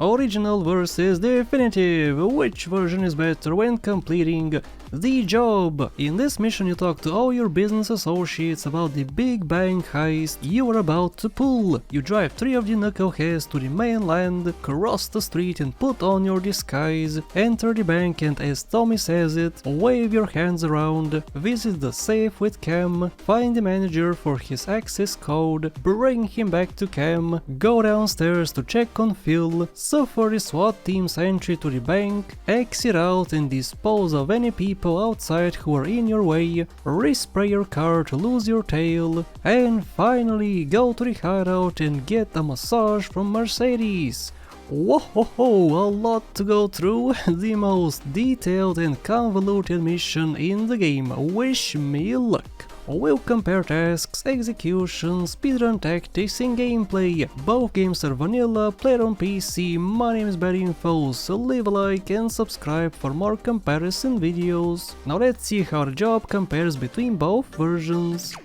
Original versus definitive. Which version is better when completing the job? In this mission you talk to all your business associates about the big bank heist you are about to pull. You drive 3 of the knuckleheads to the mainland, cross the street and put on your disguise, enter the bank and, as Tommy says it, wave your hands around, visit the safe with Cam, find the manager for his access code, bring him back to Cam, go downstairs to check on Phil, suffer the SWAT team's entry to the bank, exit out and dispose of any people outside who are in your way, respray your car to lose your tail, and finally go to the hideout and get a massage from Mercedes. Whoa, a lot to go through, the most detailed and convoluted mission in the game. Wish me luck. We'll compare tasks, execution, speedrun tactics and gameplay. Both games are vanilla, played on PC. My name is BadInfo, so leave a like and subscribe for more comparison videos. Now let's see how the job compares between both versions.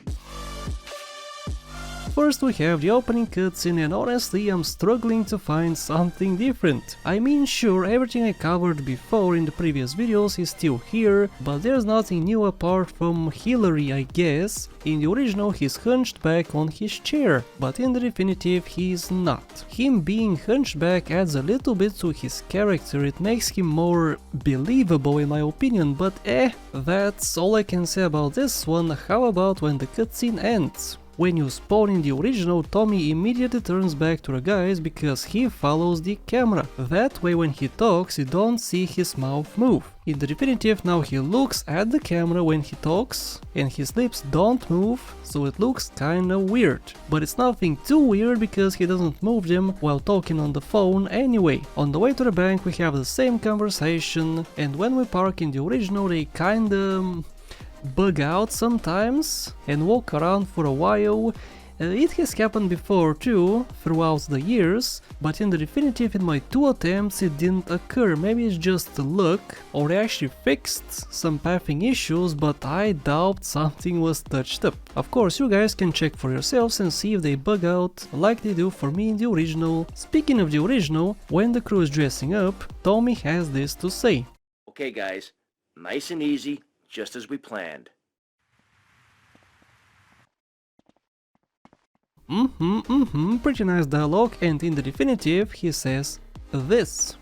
First we have the opening cutscene, and honestly I'm struggling to find something different. I mean, sure, everything I covered before in the previous videos is still here, but there's nothing new apart from Hillary, I guess. In the original he's hunched back on his chair, but in the definitive he's not. Him being hunched back adds a little bit to his character, it makes him more believable in my opinion, but that's all I can say about this one. How about when the cutscene ends? When you spawn in the original, Tommy immediately turns back to the guys because he follows the camera. That way when he talks you don't see his mouth move. In the definitive now he looks at the camera when he talks and his lips don't move, so it looks kinda weird. But it's nothing too weird because he doesn't move them while talking on the phone anyway. On the way to the bank we have the same conversation, and when we park in the original they kinda bug out sometimes and walk around for a while. It has happened before too, throughout the years, but in the definitive in my 2 attempts it didn't occur. Maybe it's just luck, or they actually fixed some pathing issues, but I doubt something was touched up. Of course you guys can check for yourselves and see if they bug out like they do for me in the original. Speaking of the original, when the crew is dressing up, Tommy has this to say. Okay guys, nice and easy, just as we planned. Pretty nice dialogue, and in the definitive he says this.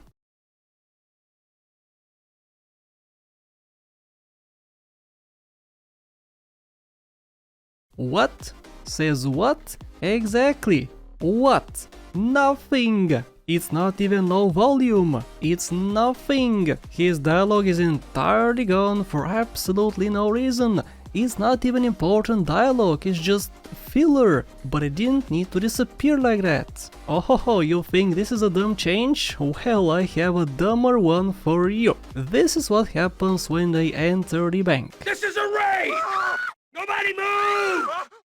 What? Says what? Exactly. What? Nothing. It's not even low volume, it's nothing. His dialogue is entirely gone for absolutely no reason. It's not even important dialogue, it's just filler, but it didn't need to disappear like that. Oh, you think this is a dumb change? Well, I have a dumber one for you. This is what happens when they enter the bank. This is a raid! Nobody move!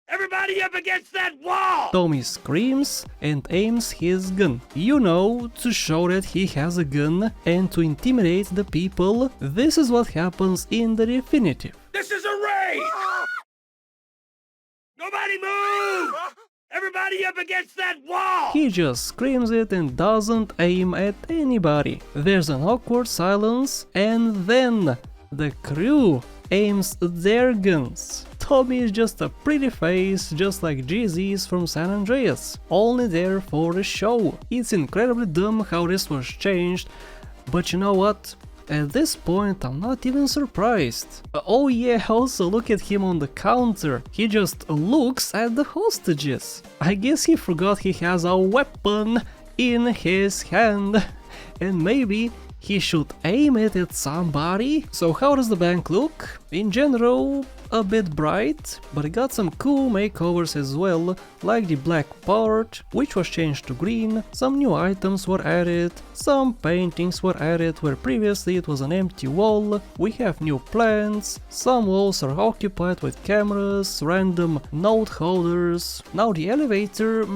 Everybody up against that wall! Tommy screams and aims his gun. You know, to show that he has a gun and to intimidate the people. This is what happens in the definitive. This is a raid! Nobody move! Everybody up against that wall! He just screams it and doesn't aim at anybody. There's an awkward silence, and then the crew aims their guns. Tommy is just a pretty face, just like GZ's from San Andreas, only there for the show. It's incredibly dumb how this was changed, but you know what? At this point I'm not even surprised. Oh yeah, also look at him on the counter, he just looks at the hostages. I guess he forgot he has a weapon in his hand, and maybe he should aim it at somebody. So how does the bank look? In general, a bit bright, but it got some cool makeovers as well, like the black part, which was changed to green, some new items were added, some paintings were added where previously it was an empty wall, we have new plants, some walls are occupied with cameras, random note holders. Now the elevator,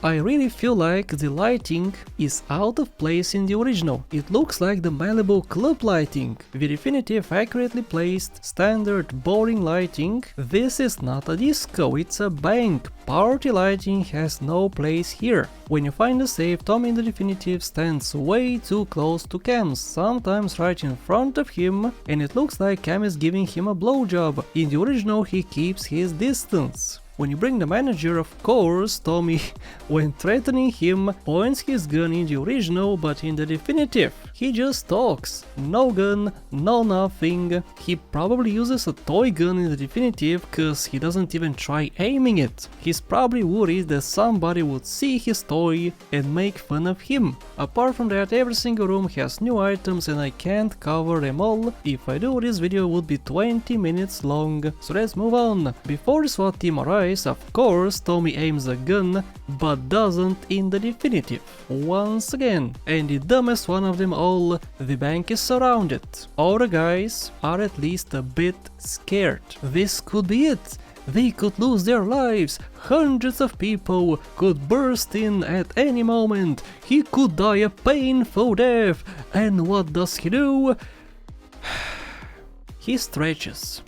I really feel like the lighting is out of place in the original. It looks like the Malibu club lighting. The definitive accurately placed, standard, boring lighting. This is not a disco, it's a bank. Party lighting has no place here. When you find the safe, Tommy in the definitive stands way too close to Cam, sometimes right in front of him, and it looks like Cam is giving him a blowjob. In the original, he keeps his distance. When you bring the manager, of course, Tommy, when threatening him, points his gun in the original, but in the definitive, he just talks. No gun, no nothing. He probably uses a toy gun in the definitive, cause he doesn't even try aiming it. He's probably worried that somebody would see his toy and make fun of him. Apart from that, every single room has new items and I can't cover them all. If I do, this video would be 20 minutes long. So let's move on. Before the SWAT team arrives, of course, Tommy aims a gun, but doesn't in the definitive. Once again, and the dumbest one of them all, the bank is surrounded. All the guys are at least a bit scared. This could be it. They could lose their lives. Hundreds of people could burst in at any moment. He could die a painful death. And what does he do? He stretches.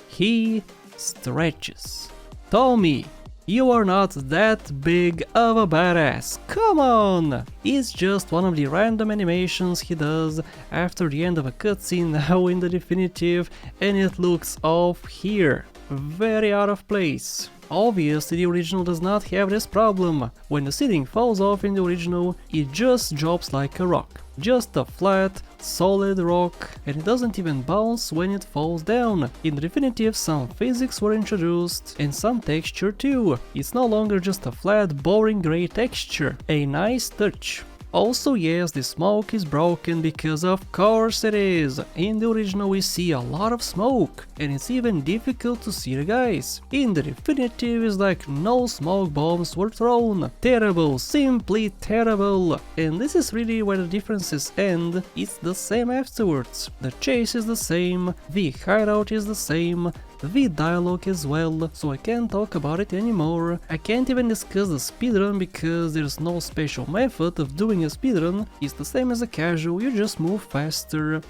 He stretches. Tommy, you are not that big of a badass, come on! It's just one of the random animations he does after the end of a cutscene now in the definitive, and it looks off here. Very out of place. Obviously the original does not have this problem. When the seating falls off in the original, it just drops like a rock. Just a flat, solid rock, and it doesn't even bounce when it falls down. In the definitive, some physics were introduced and some texture too. It's no longer just a flat, boring grey texture. A nice touch. Also, yes, the smoke is broken because of course it is. In the original we see a lot of smoke, and it's even difficult to see the guys. In the definitive it's like no smoke bombs were thrown. Terrible, simply terrible. And this is really where the differences end. It's the same afterwards. The chase is the same, the hideout is the same, the dialogue as well, so I can't talk about it anymore. I can't even discuss the speedrun because there's no special method of doing a speedrun. It's the same as a casual, you just move faster.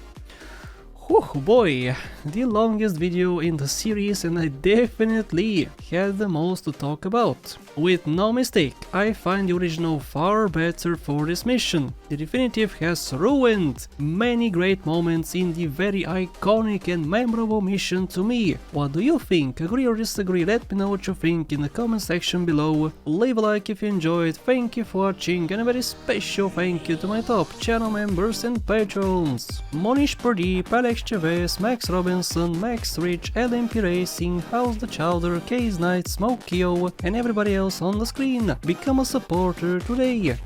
Whew, boy, the longest video in the series, and I definitely had the most to talk about. With no mistake, I find the original far better for this mission. The definitive has ruined many great moments in the very iconic and memorable mission to me. What do you think? Agree or disagree? Let me know what you think in the comment section below. Leave a like if you enjoyed, thank you for watching, and a very special thank you to my top channel members and patrons. Monish Pradeep, Alex Chavez, Max Robinson, Max Rich, LMP Racing, House the Chowder, Case Knight, Smokio, and everybody else on the screen. Become a supporter today.